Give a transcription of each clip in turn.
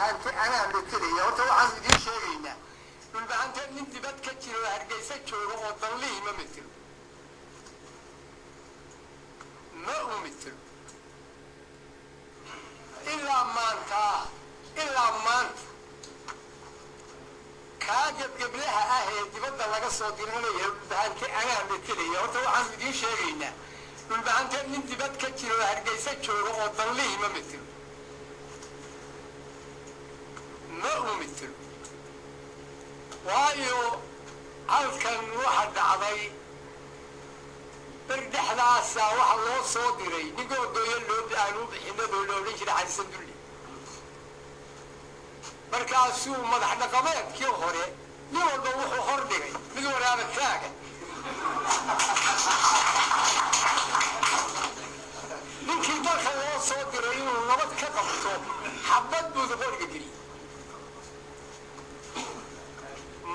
dhulbahante anaa metelaya horta waxaan idiin sheegaynaa dhulbahante nin dibad ka jiro oo hargeysa jooga oo danlihii ma metelo ma u metelo ilaa maanta kaa gebgeblaha ah ee dibadda laga soo diranaya dhulbahante anaa metelaya horta waxaan idiin sheegaynaa dhulbahante nin dibad ka jiro oo hargeysa jooga oo danlihii ma metelo ma u metelo waayo halkan waxa dhacday berdhexdaasa waxa loo soo diray ninkoo dooyo aan u bixinadoo la odhan jiray xarisan dulli markaasuu madax dhaqameedkii hore nin walba wuxuu hor dhigay mid waraaba taaga ninkii dalka loo soo diray inuu nabad ka qabto xabad buuda qoriga geliyey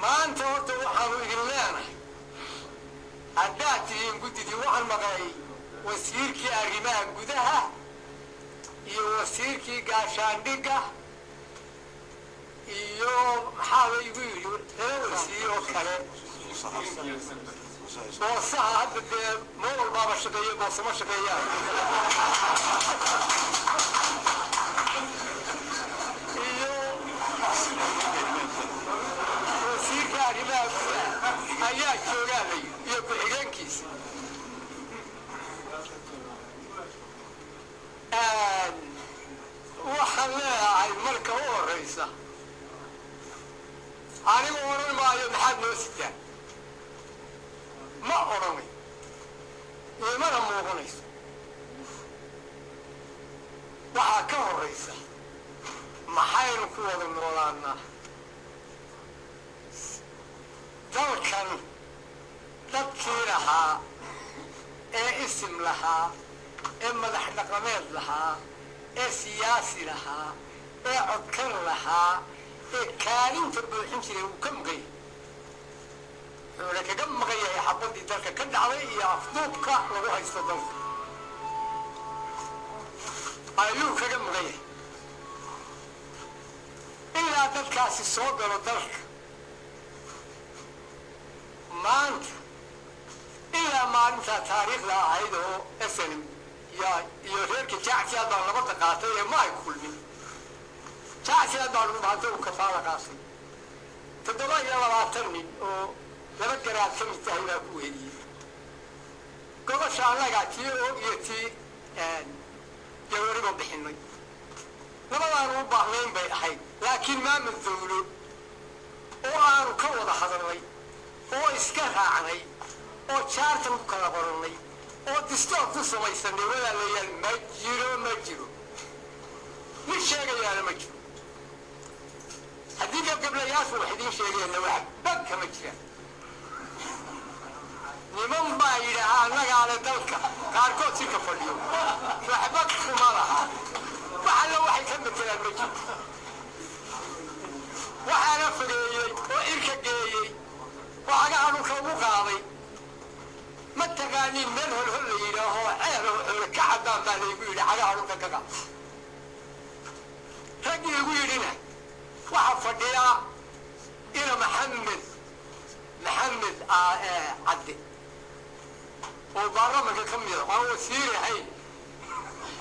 maanta horta waxaanu idin leenahay haddaad tihiin guddidii waxaan maqlay wasiirkii arrimaha gudaha iyo wasiirkii gaashaandhigga iyo maxaa la igu yidhi laba wasiir oo kale boosaha hadda dee ma walbaaba shaqeeya boose ma shaqeeyaan iyo wasiirka arrimaha gudaha ayaa joogaa la yidhi iyo ku-xigeenkiisa waxaan leeyahay marka u horeysa anigu odhan maayo maxaad noo sitaan ma odhanay imana muuqanayso waxaa ka horeysa maxaynu ku wada noolaanaa dalkan dadkii lahaa ee isim lahaa ee madax dhaqameed lahaa ee siyaasi lahaa ee codkan lahaa ee kaalinta buuxin jiray uu ka maqan yahay wuxuuna kaga maqan yahay xabaddii dalka ka dhacday iyo afduubka lagu haysto dalka ayuu kaga maqan yahay ilaa dadkaasi soo galo dalka maanta ilaa maalintaa taariikhda ahayd oo snm iyo reerka jacsiyaad baa nabadda qaatay ee ma ay kulmin jacsiyaad baa dhulbahante uu kafaala qaatay 720 nin oo laba garaad ka mid tahay baa ku weheliyey gobasha annagaa tii og iyo tii jawariba bixinay labadaanu u baahnayn bay ahayd laakiin maamul dawlo oo aanu ka wada hadalnay oo iska raacnay oo jaartan ku kala qorannay oo distoor ku samaysanay walaalayaal ma jiro nin sheegayaana ma jiro haddii gebgeblayaashu wax idiin sheegeenna waxba kama jiraan niman baa yidhaahaa annagaa le dalka qaarkood si ka fadhiyo waxba kuma laha wax alla waxay ka matelaan ma jiro waxaana fogeeyey oo irka geeyey oo cagaha dhulka ugu qaaday ma taqaaniin meel holhol la yidhaaho ceer ka caddaan baa laygu yidhi cagaha dhulka ka qaad raggii igu yidhina waxaa fadhiyaa ina maxamed cadde oo baarlamanka ka mida aan wasiir ahayn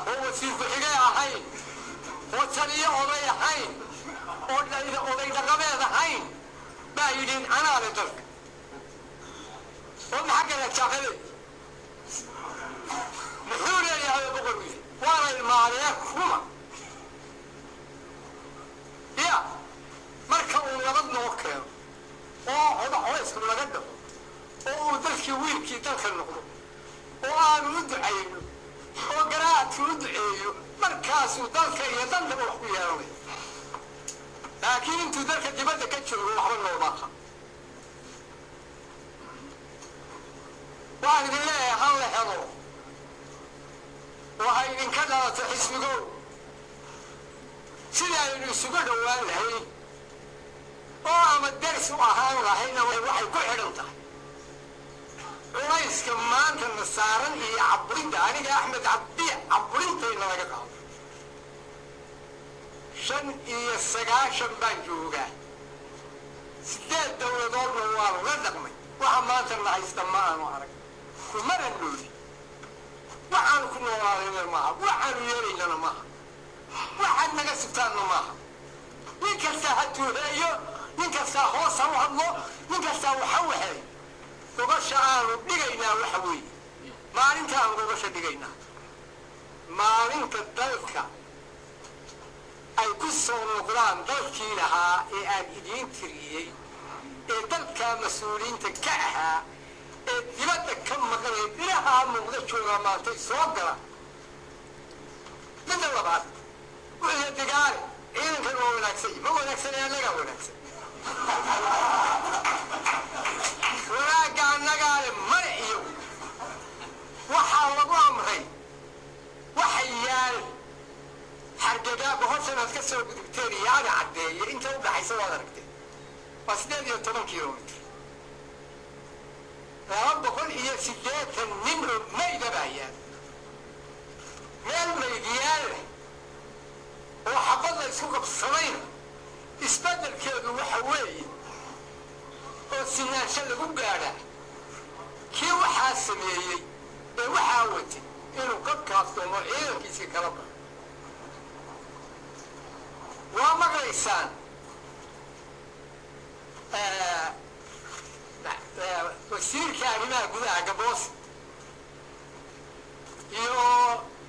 oo wasiir ku-xigee ahayn oo taliyo oday ahayn oo oday dhaqameed ahayn baa yidhin anaa le dalka oo maxaa kala jaaqaday muxuu leeyahay boqor wiil waana ilmaadee kuma ya marka uu nabad noo keeno oo colaysku laga dhaco oo uu dalkii wiilkii dalka noqdo oo aanu u ducayno oo garaadkii u duceeyo markaasuu dalka iyo dantaba wax ku yeelanay laakiin intuu dalka dibadda ka joogo waxba nooma aha waan idin leeyahay hal la helo waxay idinka dhalato xisbigow sidii aynu isugu dhowaan lahayn oo ama ders u ahaan lahayna waxay ku xidhan tahay culayska maanta na saaran iyo caburinta aniga axmed cabdi caburintayna laga qaado 5 iyo 9 baan joogaa 8 dowladoodna waa la dhaqmay waxa maanta la haysta ma aanu arag kumana nooli waxaan ku noolaanayna maaha waxaan yeelaynana maaha waxaad naga sugtaanna maaha nin kasta ha tuureeyo nin kasta hoos ha u hadlo nin kasta waxa waxay gobasha aanu dhigaynaa waxa weeye maalinta aan gobasha dhigaynaa maalinta dalka ay ku soo noqdaan dalkii lahaa ee aan idiin tiriyey ee dalka mas-uuliyiinta ka ahaa ee dibadda ka maqanay birahaa muuqda joogaa maantay soo gala midda labaad wixii degaale ciidankan waa wanaagsan ma wanaagsanay annagaa wanaagsan wanaagga annagaale mare iyo waxaa lagu amray waxay yaal hargagaha boqolsanaad ka soo gudubteen iyo ada caddeeye inta u dhaxaysa waad aragteen waa 18 kilomitr 280 nin oo mayda baa yaal meel maydiyaal leh oo xabad la isku qabsamayna isbeddelkeedu waxa weeye oo sinaansho lagu gaadhaa kii waxaa sameeyey ee waxaa watay inuu qadkaas doomo ciidankiisii kala baxo waa maqlaysaan wasiirka arrimaha gudaha Gaboose iyo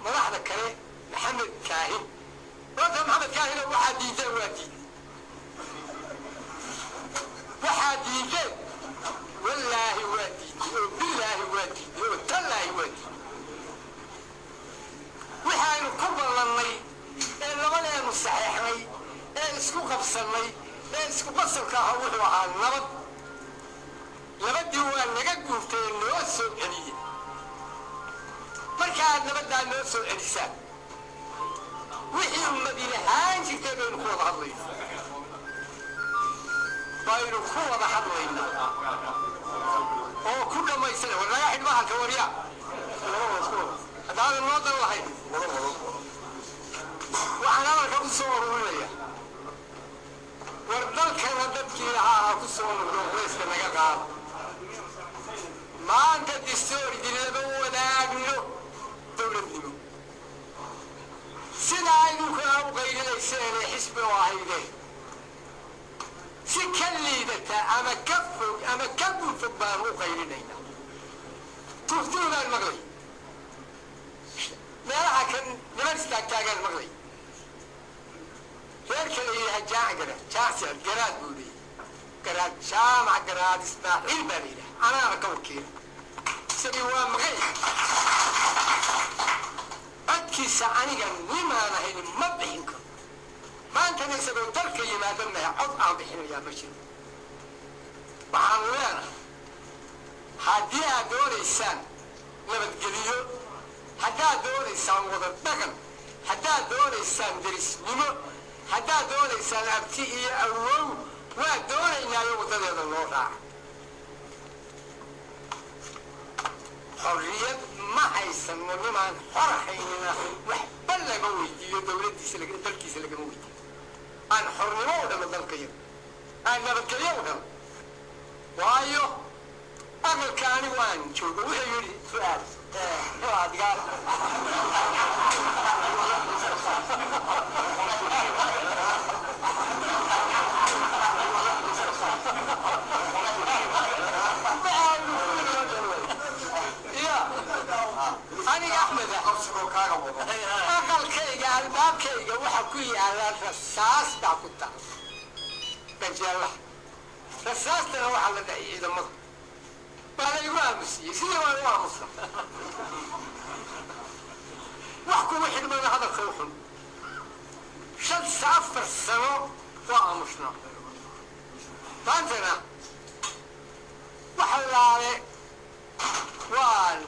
madaxda kale Maxamed Kaahin wada Maxamed Kaahin waxaa diiday waxaa diiday wallaahi waa diiday billaahi waa diiday tallaahi waa diiday waxaanu ku ballannay ee labadeenu saxeexnay ee isku qabsannay ee isku basalka ahaa wuxuu ahaa nabad labadii waa naga guurtay noo soo celiyey markaad nabaddaa noo soo celisaan wixii ummadi lahaan jirtay baynu ku wada hadlaynaa oo ku dhammaysana war naga xidhma halka waryaa haddaadan noo dan lahayn waxaan hadalka u soo ururinaya war dalkana dadkii lahaa ha ku soo noqdo weyska naga qaado maanta distooridi lama wadaagno dowladnimo sidaa idinkuna u qaylinayseen ee xisbi oo ahaydeen si ka liidata ama ka fog ama ka gudfog baan u qaylinaynaa turtuugaan maqlay meelaha kan niman istaagtaagaan maqlay reerka la yidhaha jaacgaraad garaad buu leeyahay garaad jaamac garaad ismaaciil baa la yidhaha anaana ka wakiila isagii waa maqay codkiisa aniga nimaan ahayn ma bixin karo maantana isagoo dalka yimaada maha cod aan bixinayaa ma jiro waxaanu leenahay haddii aad doonaysaan nabadgeliyo haddaad doonaysaan wada dhaqan haddaad doonaysaan derisnimo haddaad doonaysaan abti iyo awow waa doonaynaayo waddadeeda loo raaca xorriyad ma haysano nimaan xor haynina waxba laga weydiiyo dowladdiisa dalkiisa lagama weydiiyo aan xornimo u dhalo dalkayada aan nabadgelyo u dhalo waayo aqalka anigu aan joogo wuxuu yidhi su-aal adigaa aniga axmed aqalkayga albaabkayga waxa ku yaala rasaas baa ku taal ganjeelaha rasaastana waxaa la dhahay ciidamada baa la igu aamusiyey sidii waa igu aamusa wax kuma xidhmana hadalka u xun 4 sano waa aamusnaa maantana waxa laale waan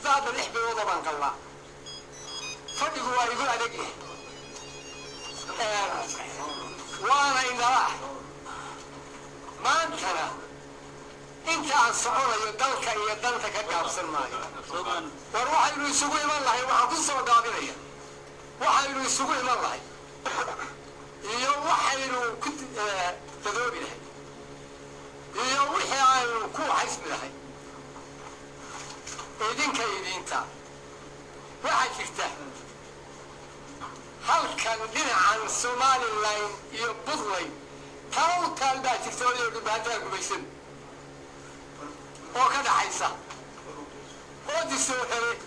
مزاد الإحبي وضبان قلّا فدقوا ويقول أدق وانا إن راح ما انتنا انت عن صعورة يدلك كقابس الماء وروح يلو يسوقوا إيمان الله وحا قصة وقابلية وحا يلو يسوقوا إيمان الله iyo waxaynu ku dadoobi lahay iyo wixii aynu ku xisbi lahay idinka idinta waxaa jirta halkan dhinacan Somaliland iyo Puntland taal baa jirta oo dhibaato gumaysan oo ka dhaxaysa oo disoo helay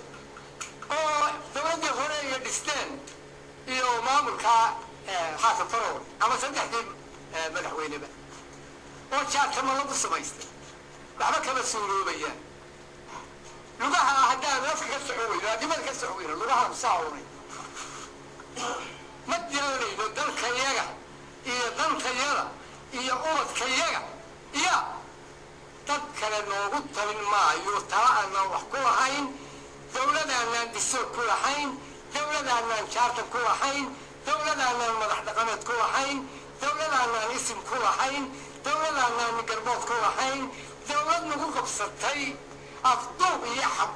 oo dowladda hore iyo dhisteen iyo maamulka xaafad faro ama saddexdii madaxweyneba oo jaartama lagu samaystay waxba kama suuroobayaan lugaha haddaan afka ka socoweyno adimada ka socoweyno lugaha usaawnay ma diranayno dalkayaga iyo dantayada iyo ubadkayaga iyo dad kale noogu talin maayo tala aanaan wax ku lahayn dowladaanaan dhiso ku lahayn dowladaanaan jaartan ku lahayn dowladaanaan madax dhaqameed ku lahayn dowladaanaan isim ku lahayn dowladaanaan garbood ku lahayn dowlad nagu qabsatay afduub iyo xab